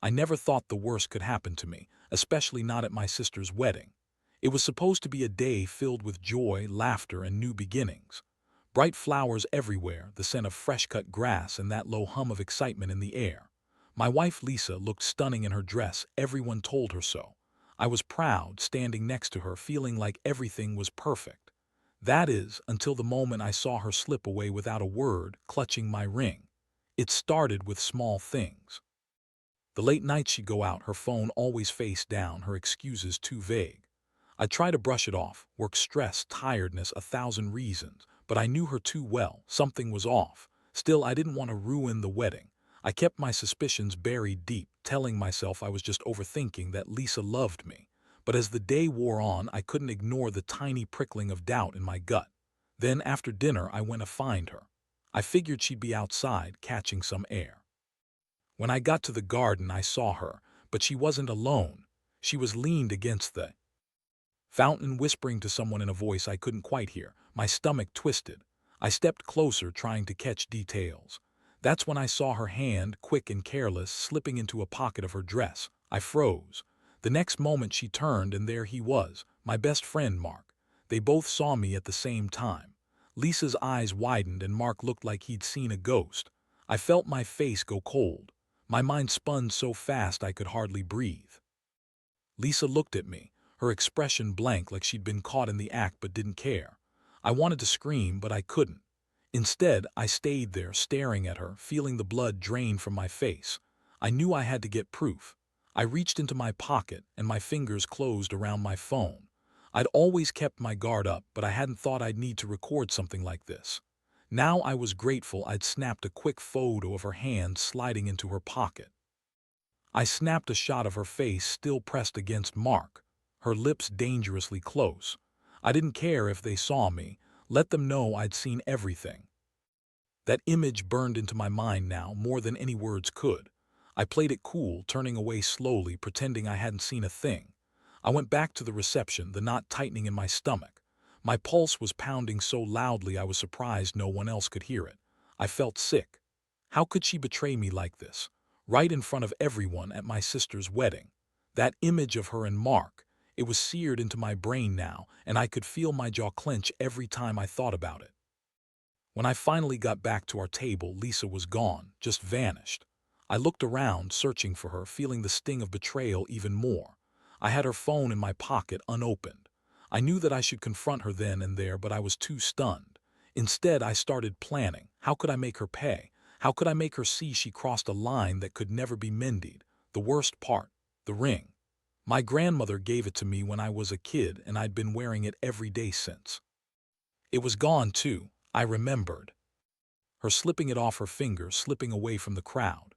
I never thought the worst could happen to me, especially not at my sister's wedding. It was supposed to be a day filled with joy, laughter, and new beginnings. Bright flowers everywhere, the scent of fresh-cut grass, and that low hum of excitement in the air. My wife Lisa looked stunning in her dress, everyone told her so. I was proud, standing next to her, feeling like everything was perfect. That is, until the moment I saw her slip away without a word, clutching my ring. It started with small things. The late nights she'd go out, her phone always face down, her excuses too vague. I'd try to brush it off, work stress, tiredness, a thousand reasons, but I knew her too well, something was off. Still, I didn't want to ruin the wedding. I kept my suspicions buried deep, telling myself I was just overthinking, that Lisa loved me. But as the day wore on, I couldn't ignore the tiny prickling of doubt in my gut. Then, after dinner, I went to find her. I figured she'd be outside, catching some air. When I got to the garden, I saw her, but she wasn't alone. She was leaned against the fountain, whispering to someone in a voice I couldn't quite hear. My stomach twisted. I stepped closer, trying to catch details. That's when I saw her hand, quick and careless, slipping into a pocket of her dress. I froze. The next moment she turned, and there he was, my best friend Mark. They both saw me at the same time. Lisa's eyes widened, and Mark looked like he'd seen a ghost. I felt my face go cold. My mind spun so fast I could hardly breathe. Lisa looked at me, her expression blank, like she'd been caught in the act but didn't care. I wanted to scream, but I couldn't. Instead, I stayed there, staring at her, feeling the blood drain from my face. I knew I had to get proof. I reached into my pocket, and my fingers closed around my phone. I'd always kept my guard up, but I hadn't thought I'd need to record something like this. Now I was grateful I'd snapped a quick photo of her hand sliding into her pocket. I snapped a shot of her face still pressed against Mark, her lips dangerously close. I didn't care if they saw me. Let them know I'd seen everything. That image burned into my mind now more than any words could. I played it cool, turning away slowly, pretending I hadn't seen a thing. I went back to the reception, the knot tightening in my stomach. My pulse was pounding so loudly I was surprised no one else could hear it. I felt sick. How could she betray me like this? Right in front of everyone at my sister's wedding. That image of her and Mark, it was seared into my brain now, and I could feel my jaw clench every time I thought about it. When I finally got back to our table, Lisa was gone, just vanished. I looked around, searching for her, feeling the sting of betrayal even more. I had her phone in my pocket, unopened. I knew that I should confront her then and there, but I was too stunned. Instead, I started planning. How could I make her pay? How could I make her see she crossed a line that could never be mended? The worst part, the ring. My grandmother gave it to me when I was a kid, and I'd been wearing it every day since. It was gone, too, I remembered. Her slipping it off her finger, slipping away from the crowd.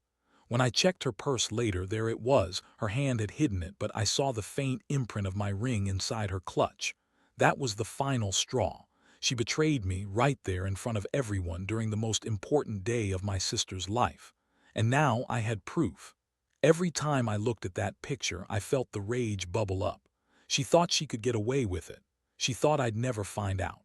When I checked her purse later, there it was. Her hand had hidden it, but I saw the faint imprint of my ring inside her clutch. That was the final straw. She betrayed me right there in front of everyone during the most important day of my sister's life. And now I had proof. Every time I looked at that picture, I felt the rage bubble up. She thought she could get away with it. She thought I'd never find out.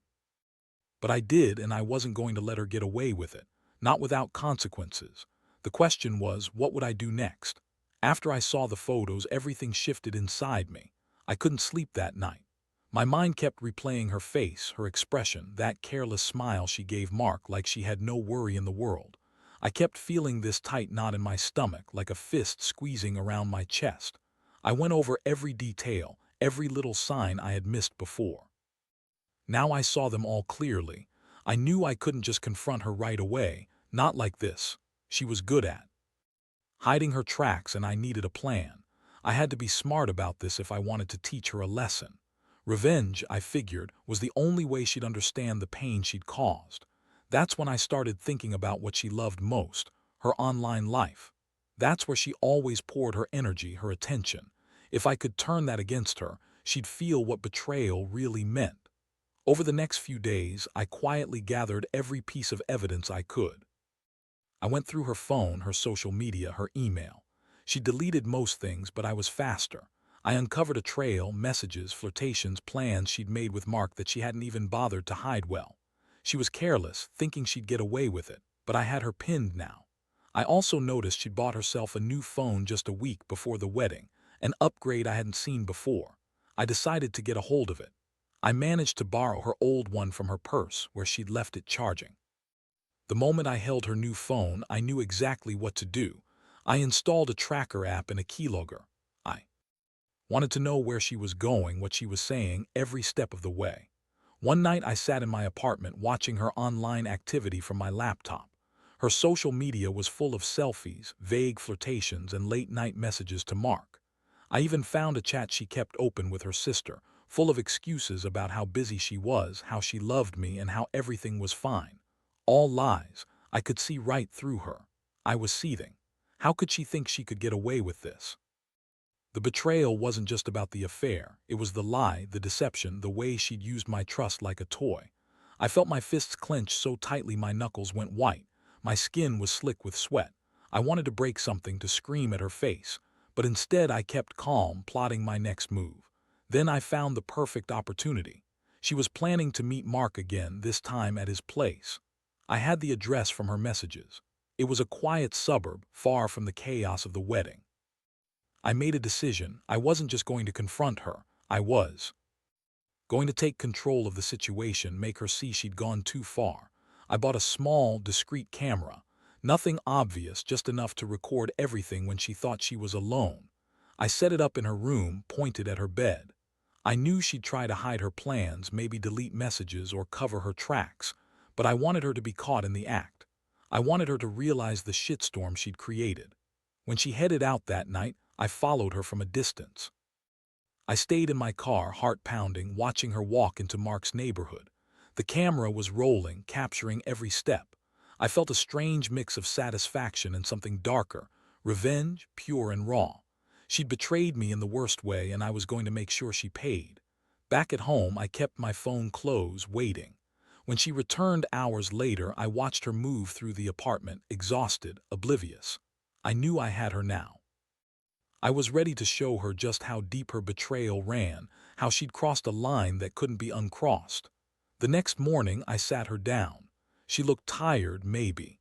But I did, and I wasn't going to let her get away with it, not without consequences. The question was, what would I do next? After I saw the photos, everything shifted inside me. I couldn't sleep that night. My mind kept replaying her face, her expression, that careless smile she gave Mark like she had no worry in the world. I kept feeling this tight knot in my stomach, like a fist squeezing around my chest. I went over every detail, every little sign I had missed before. Now I saw them all clearly. I knew I couldn't just confront her right away, not like this. She was good at hiding her tracks, and I needed a plan. I had to be smart about this if I wanted to teach her a lesson. Revenge, I figured, was the only way she'd understand the pain she'd caused. That's when I started thinking about what she loved most, her online life. That's where she always poured her energy, her attention. If I could turn that against her, she'd feel what betrayal really meant. Over the next few days, I quietly gathered every piece of evidence I could. I went through her phone, her social media, her email. She deleted most things, but I was faster. I uncovered a trail, messages, flirtations, plans she'd made with Mark that she hadn't even bothered to hide well. She was careless, thinking she'd get away with it, but I had her pinned now. I also noticed she'd bought herself a new phone just a week before the wedding, an upgrade I hadn't seen before. I decided to get a hold of it. I managed to borrow her old one from her purse where she'd left it charging. The moment I held her new phone, I knew exactly what to do. I installed a tracker app and a keylogger. I wanted to know where she was going, what she was saying, every step of the way. One night I sat in my apartment watching her online activity from my laptop. Her social media was full of selfies, vague flirtations, and late-night messages to Mark. I even found a chat she kept open with her sister, full of excuses about how busy she was, how she loved me, and how everything was fine. All lies. I could see right through her. I was seething. How could she think she could get away with this? The betrayal wasn't just about the affair. It was the lie, the deception, the way she'd used my trust like a toy. I felt my fists clench so tightly my knuckles went white. My skin was slick with sweat. I wanted to break something, to scream at her face. But instead I kept calm, plotting my next move. Then I found the perfect opportunity. She was planning to meet Mark again, this time at his place. I had the address from her messages. It was a quiet suburb, far from the chaos of the wedding. I made a decision. I wasn't just going to confront her. I was going to take control of the situation, make her see she'd gone too far. I bought a small, discreet camera. Nothing obvious, just enough to record everything when she thought she was alone. I set it up in her room, pointed at her bed. I knew she'd try to hide her plans, maybe delete messages or cover her tracks, but I wanted her to be caught in the act. I wanted her to realize the shitstorm she'd created. When she headed out that night, I followed her from a distance. I stayed in my car, heart pounding, watching her walk into Mark's neighborhood. The camera was rolling, capturing every step. I felt a strange mix of satisfaction and something darker, revenge, pure and raw. She'd betrayed me in the worst way, and I was going to make sure she paid. Back at home, I kept my phone close, waiting. When she returned hours later, I watched her move through the apartment, exhausted, oblivious. I knew I had her now. I was ready to show her just how deep her betrayal ran, how she'd crossed a line that couldn't be uncrossed. The next morning, I sat her down. She looked tired, maybe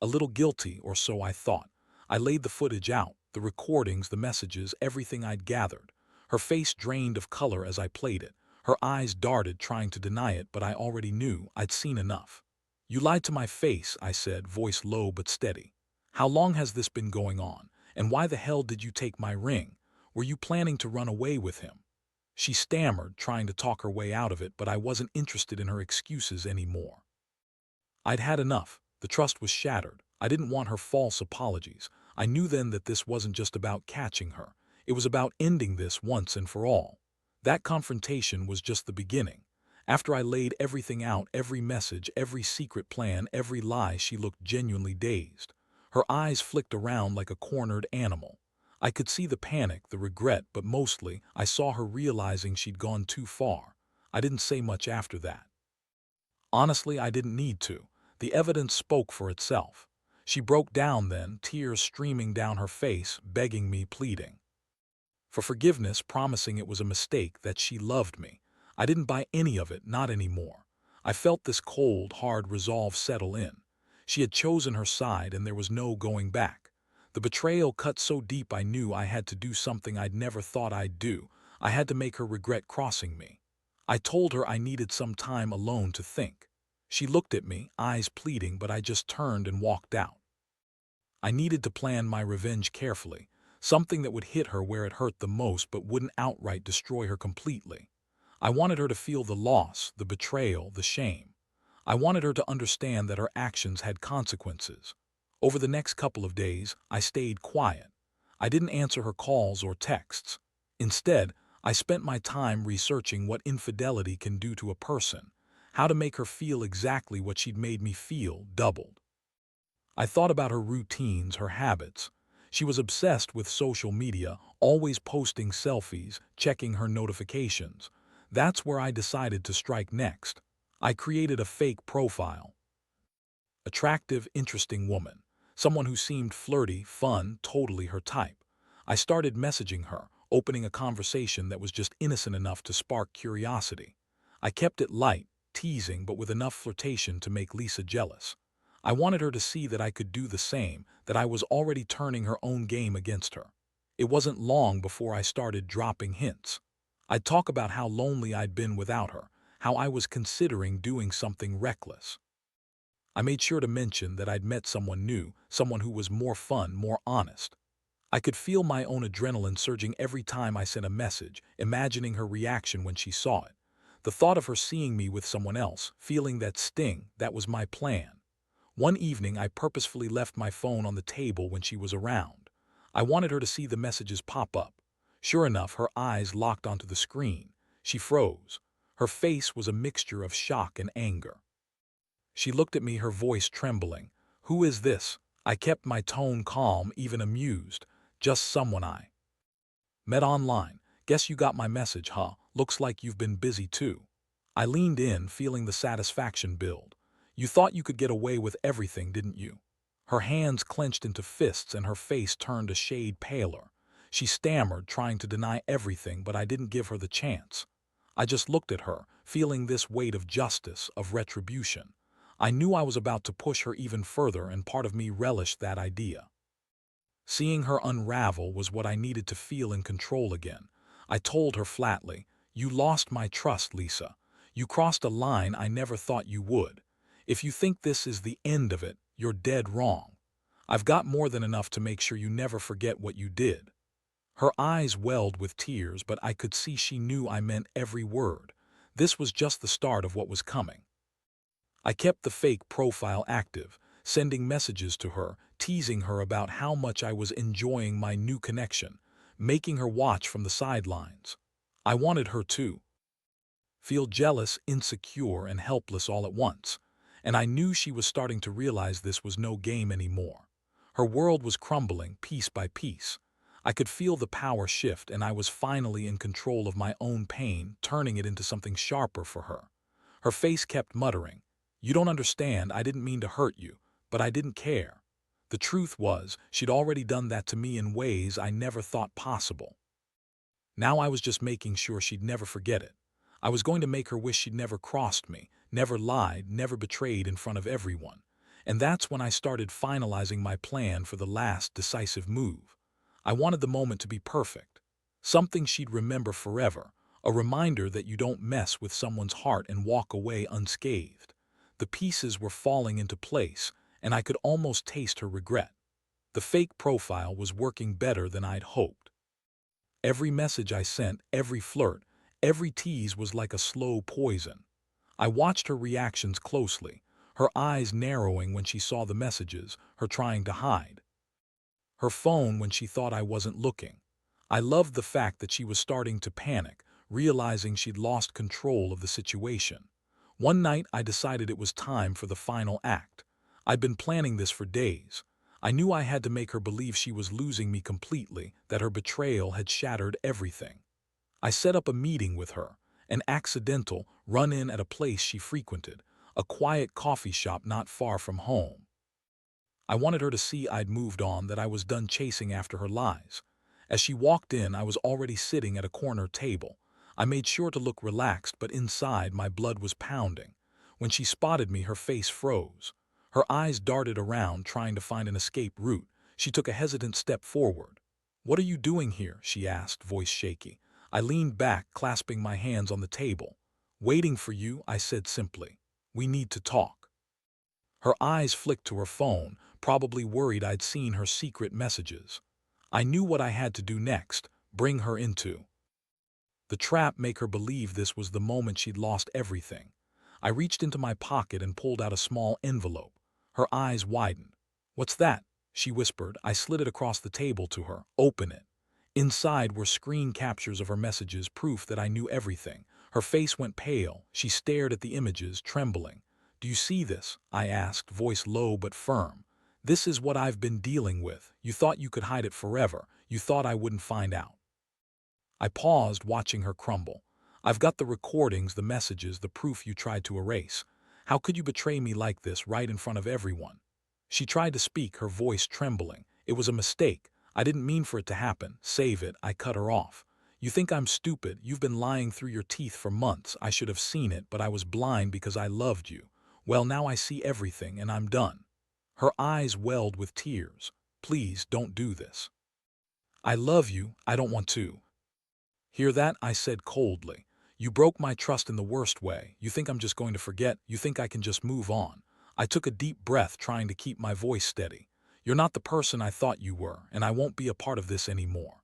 a little guilty, or so I thought. I laid the footage out, the recordings, the messages, everything I'd gathered. Her face drained of color as I played it. Her eyes darted, trying to deny it, but I already knew. I'd seen enough. "You lied to my face," I said, voice low but steady. "How long has this been going on? And why the hell did you take my ring? Were you planning to run away with him?" She stammered, trying to talk her way out of it, but I wasn't interested in her excuses anymore. I'd had enough. The trust was shattered. I didn't want her false apologies. I knew then that this wasn't just about catching her. It was about ending this once and for all. That confrontation was just the beginning. After I laid everything out, every message, every secret plan, every lie, she looked genuinely dazed. Her eyes flicked around like a cornered animal. I could see the panic, the regret, but mostly I saw her realizing she'd gone too far. I didn't say much after that. Honestly, I didn't need to. The evidence spoke for itself. She broke down then, tears streaming down her face, begging me, pleading for forgiveness, promising it was a mistake, that she loved me. I didn't buy any of it, not anymore. I felt this cold, hard resolve settle in. She had chosen her side, and there was no going back. The betrayal cut so deep I knew I had to do something I'd never thought I'd do. I had to make her regret crossing me. I told her I needed some time alone to think. She looked at me, eyes pleading, but I just turned and walked out. I needed to plan my revenge carefully, something that would hit her where it hurt the most but wouldn't outright destroy her completely. I wanted her to feel the loss, the betrayal, the shame. I wanted her to understand that her actions had consequences. Over the next couple of days, I stayed quiet. I didn't answer her calls or texts. Instead, I spent my time researching what infidelity can do to a person, how to make her feel exactly what she'd made me feel, doubled. I thought about her routines, her habits. She was obsessed with social media, always posting selfies, checking her notifications. That's where I decided to strike next. I created a fake profile. Attractive, interesting woman. Someone who seemed flirty, fun, totally her type. I started messaging her, opening a conversation that was just innocent enough to spark curiosity. I kept it light, teasing, but with enough flirtation to make Lisa jealous. I wanted her to see that I could do the same, that I was already turning her own game against her. It wasn't long before I started dropping hints. I'd talk about how lonely I'd been without her, how I was considering doing something reckless. I made sure to mention that I'd met someone new, someone who was more fun, more honest. I could feel my own adrenaline surging every time I sent a message, imagining her reaction when she saw it. The thought of her seeing me with someone else, feeling that sting, that was my plan. One evening, I purposefully left my phone on the table when she was around. I wanted her to see the messages pop up. Sure enough, her eyes locked onto the screen. She froze. Her face was a mixture of shock and anger. She looked at me, her voice trembling. "Who is this?" I kept my tone calm, even amused. "Just someone I met online. Guess you got my message, huh? Looks like you've been busy too." I leaned in, feeling the satisfaction build. "You thought you could get away with everything, didn't you?" Her hands clenched into fists and her face turned a shade paler. She stammered, trying to deny everything, but I didn't give her the chance. I just looked at her, feeling this weight of justice, of retribution. I knew I was about to push her even further, and part of me relished that idea. Seeing her unravel was what I needed to feel in control again. I told her flatly, "You lost my trust, Lisa. You crossed a line I never thought you would. If you think this is the end of it, you're dead wrong. I've got more than enough to make sure you never forget what you did." Her eyes welled with tears, but I could see she knew I meant every word. This was just the start of what was coming. I kept the fake profile active, sending messages to her, teasing her about how much I was enjoying my new connection, making her watch from the sidelines. I wanted her to feel jealous, insecure, and helpless all at once, and I knew she was starting to realize this was no game anymore. Her world was crumbling piece by piece. I could feel the power shift, and I was finally in control of my own pain, turning it into something sharper for her. Her face kept muttering, "You don't understand, I didn't mean to hurt you, but I didn't care." The truth was, she'd already done that to me in ways I never thought possible. Now I was just making sure she'd never forget it. I was going to make her wish she'd never crossed me, never lied, never betrayed in front of everyone. And that's when I started finalizing my plan for the last decisive move. I wanted the moment to be perfect. Something she'd remember forever, a reminder that you don't mess with someone's heart and walk away unscathed. The pieces were falling into place, and I could almost taste her regret. The fake profile was working better than I'd hoped. Every message I sent, every flirt, every tease was like a slow poison. I watched her reactions closely, her eyes narrowing when she saw the messages, her trying to hide her phone when she thought I wasn't looking. I loved the fact that she was starting to panic, realizing she'd lost control of the situation. One night, I decided it was time for the final act. I'd been planning this for days. I knew I had to make her believe she was losing me completely, that her betrayal had shattered everything. I set up a meeting with her, an accidental run-in at a place she frequented, a quiet coffee shop not far from home. I wanted her to see I'd moved on, that I was done chasing after her lies. As she walked in, I was already sitting at a corner table. I made sure to look relaxed, but inside my blood was pounding. When she spotted me, her face froze. Her eyes darted around, trying to find an escape route. She took a hesitant step forward. "What are you doing here?" she asked, voice shaky. I leaned back, clasping my hands on the table. "Waiting for you," I said simply. "We need to talk." Her eyes flicked to her phone, probably worried I'd seen her secret messages. I knew what I had to do next, bring her into the trap, make her believe this was the moment she'd lost everything. I reached into my pocket and pulled out a small envelope. Her eyes widened. "What's that?" she whispered. I slid it across the table to her. "Open it." Inside were screen captures of her messages, proof that I knew everything. Her face went pale. She stared at the images, trembling. "Do you see this?" I asked, voice low but firm. "This is what I've been dealing with. You thought you could hide it forever. You thought I wouldn't find out." I paused, watching her crumble. "I've got the recordings, the messages, the proof you tried to erase. How could you betray me like this, right in front of everyone?" She tried to speak, her voice trembling. "It was a mistake. I didn't mean for it to happen. Save it." I cut her off. "You think I'm stupid? You've been lying through your teeth for months. I should have seen it, but I was blind because I loved you. Well, now I see everything, and I'm done." Her eyes welled with tears. "Please don't do this. I love you, I don't want to." "Hear that?" I said coldly. "You broke my trust in the worst way. You think I'm just going to forget? You think I can just move on?" I took a deep breath, trying to keep my voice steady. "You're not the person I thought you were, and I won't be a part of this anymore."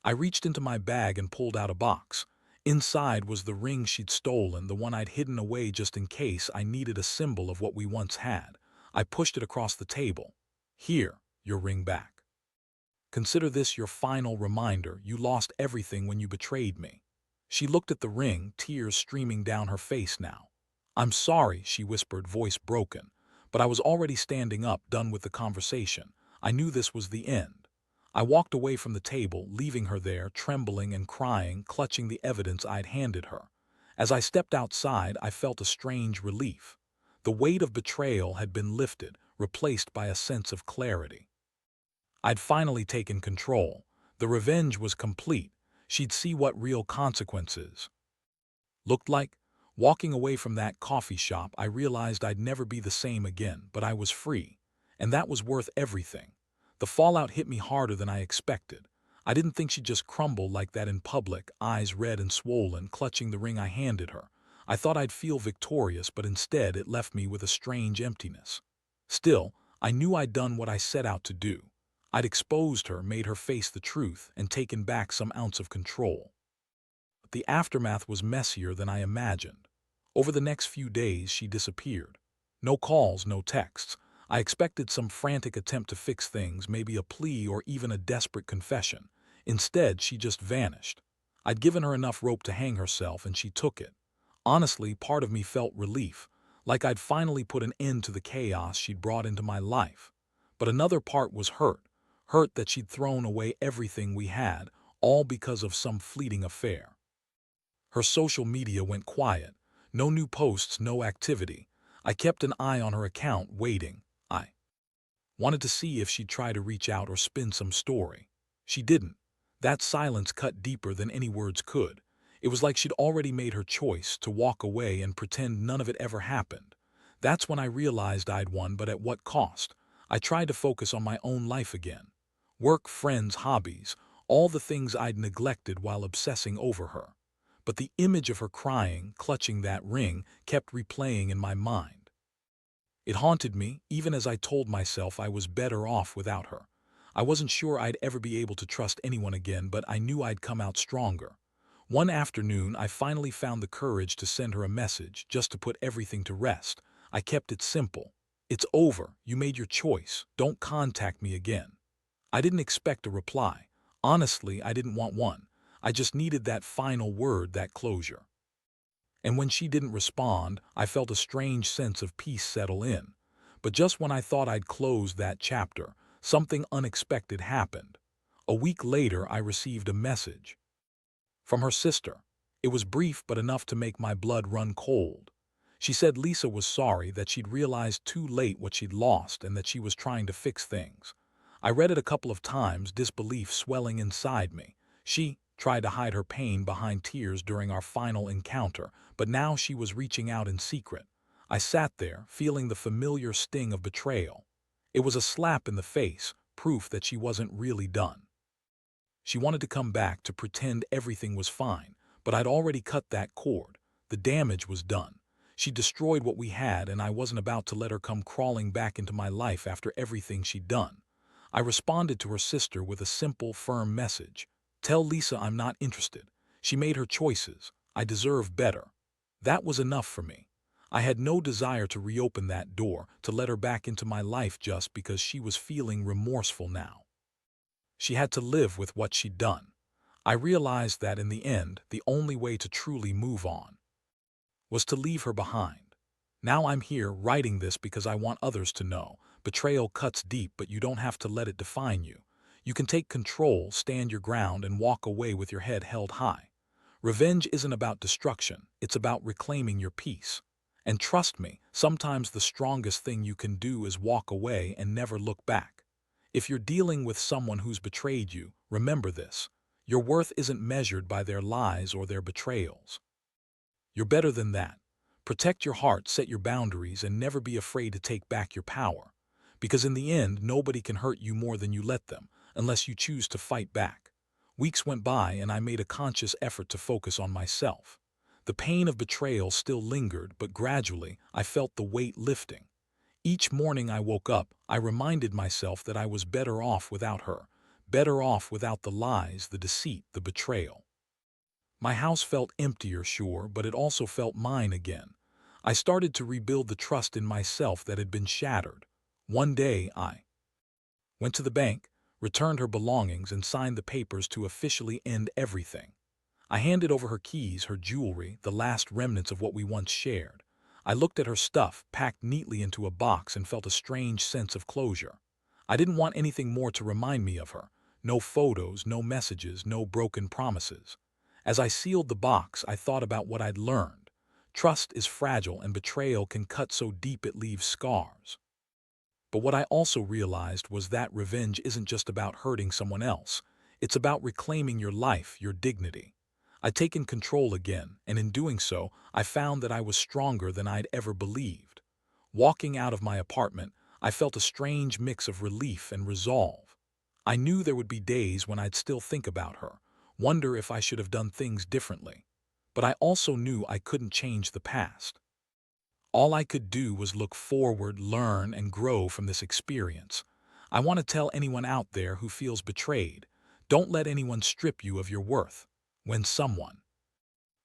I reached into my bag and pulled out a box. Inside was the ring she'd stolen, the one I'd hidden away just in case I needed a symbol of what we once had. I pushed it across the table. "Here, your ring back. Consider this your final reminder. You lost everything when you betrayed me." She looked at the ring, tears streaming down her face now. "I'm sorry," she whispered, voice broken. But I was already standing up, done with the conversation. I knew this was the end. I walked away from the table, leaving her there, trembling and crying, clutching the evidence I'd handed her. As I stepped outside, I felt a strange relief. The weight of betrayal had been lifted, replaced by a sense of clarity. I'd finally taken control. The revenge was complete. She'd see what real consequences looked like. Walking away from that coffee shop, I realized I'd never be the same again, but I was free. And that was worth everything. The fallout hit me harder than I expected. I didn't think she'd just crumble like that in public, eyes red and swollen, clutching the ring I handed her. I thought I'd feel victorious, but instead it left me with a strange emptiness. Still, I knew I'd done what I set out to do. I'd exposed her, made her face the truth, and taken back some ounce of control. The aftermath was messier than I imagined. Over the next few days, she disappeared. No calls, no texts. I expected some frantic attempt to fix things, maybe a plea or even a desperate confession. Instead, she just vanished. I'd given her enough rope to hang herself, and she took it. Honestly, part of me felt relief, like I'd finally put an end to the chaos she'd brought into my life. But another part was hurt that she'd thrown away everything we had, all because of some fleeting affair. Her social media went quiet. No new posts, no activity. I kept an eye on her account, waiting. I wanted to see if she'd try to reach out or spin some story. She didn't. That silence cut deeper than any words could. It was like she'd already made her choice to walk away and pretend none of it ever happened. That's when I realized I'd won, but at what cost? I tried to focus on my own life again. Work, friends, hobbies, all the things I'd neglected while obsessing over her. But the image of her crying, clutching that ring, kept replaying in my mind. It haunted me, even as I told myself I was better off without her. I wasn't sure I'd ever be able to trust anyone again, but I knew I'd come out stronger. One afternoon, I finally found the courage to send her a message, just to put everything to rest. I kept it simple. "It's over. You made your choice. Don't contact me again." I didn't expect a reply. Honestly, I didn't want one. I just needed that final word, that closure. And when she didn't respond, I felt a strange sense of peace settle in. But just when I thought I'd closed that chapter, something unexpected happened. A week later, I received a message from her sister. It was brief but enough to make my blood run cold. She said Lisa was sorry, that she'd realized too late what she'd lost and that she was trying to fix things. I read it a couple of times, disbelief swelling inside me. She tried to hide her pain behind tears during our final encounter, but now she was reaching out in secret. I sat there, feeling the familiar sting of betrayal. It was a slap in the face, proof that she wasn't really done. She wanted to come back, to pretend everything was fine, but I'd already cut that cord. The damage was done. She destroyed what we had, and I wasn't about to let her come crawling back into my life after everything she'd done. I responded to her sister with a simple, firm message. "Tell Lisa I'm not interested. She made her choices. I deserve better." That was enough for me. I had no desire to reopen that door, to let her back into my life just because she was feeling remorseful now. She had to live with what she'd done. I realized that in the end, the only way to truly move on was to leave her behind. Now I'm here writing this because I want others to know. Betrayal cuts deep, but you don't have to let it define you. You can take control, stand your ground, and walk away with your head held high. Revenge isn't about destruction, it's about reclaiming your peace. And trust me, sometimes the strongest thing you can do is walk away and never look back. If you're dealing with someone who's betrayed you, remember this. Your worth isn't measured by their lies or their betrayals. You're better than that. Protect your heart, set your boundaries, and never be afraid to take back your power. Because in the end, nobody can hurt you more than you let them, unless you choose to fight back. Weeks went by and I made a conscious effort to focus on myself. The pain of betrayal still lingered, but gradually I felt the weight lifting. Each morning I woke up, I reminded myself that I was better off without her, better off without the lies, the deceit, the betrayal. My house felt emptier, sure, but it also felt mine again. I started to rebuild the trust in myself that had been shattered. One day I went to the bank, returned her belongings, and signed the papers to officially end everything. I handed over her keys, her jewelry, the last remnants of what we once shared. I looked at her stuff, packed neatly into a box, and felt a strange sense of closure. I didn't want anything more to remind me of her. No photos, no messages, no broken promises. As I sealed the box, I thought about what I'd learned. Trust is fragile and betrayal can cut so deep it leaves scars. But what I also realized was that revenge isn't just about hurting someone else. It's about reclaiming your life, your dignity. I'd taken control again, and in doing so, I found that I was stronger than I'd ever believed. Walking out of my apartment, I felt a strange mix of relief and resolve. I knew there would be days when I'd still think about her, wonder if I should have done things differently. But I also knew I couldn't change the past. All I could do was look forward, learn, and grow from this experience. I want to tell anyone out there who feels betrayed, don't let anyone strip you of your worth. When someone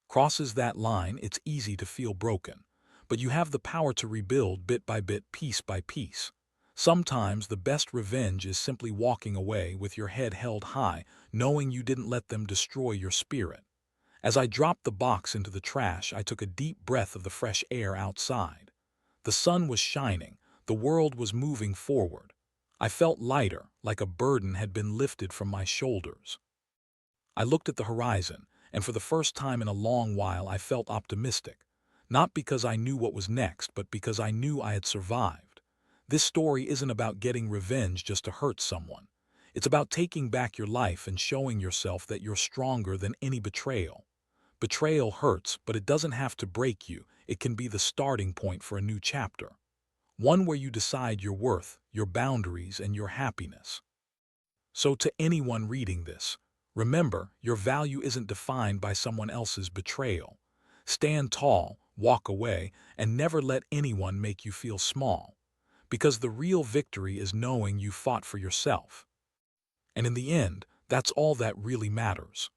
crosses that line, it's easy to feel broken, but you have the power to rebuild bit by bit, piece by piece. Sometimes the best revenge is simply walking away with your head held high, knowing you didn't let them destroy your spirit. As I dropped the box into the trash, I took a deep breath of the fresh air outside. The sun was shining, the world was moving forward. I felt lighter, like a burden had been lifted from my shoulders. I looked at the horizon, and for the first time in a long while I felt optimistic. Not because I knew what was next, but because I knew I had survived. This story isn't about getting revenge just to hurt someone. It's about taking back your life and showing yourself that you're stronger than any betrayal. Betrayal hurts, but it doesn't have to break you. It can be the starting point for a new chapter. One where you decide your worth, your boundaries, and your happiness. So to anyone reading this, remember, your value isn't defined by someone else's betrayal. Stand tall, walk away, and never let anyone make you feel small. Because the real victory is knowing you fought for yourself. And in the end, that's all that really matters.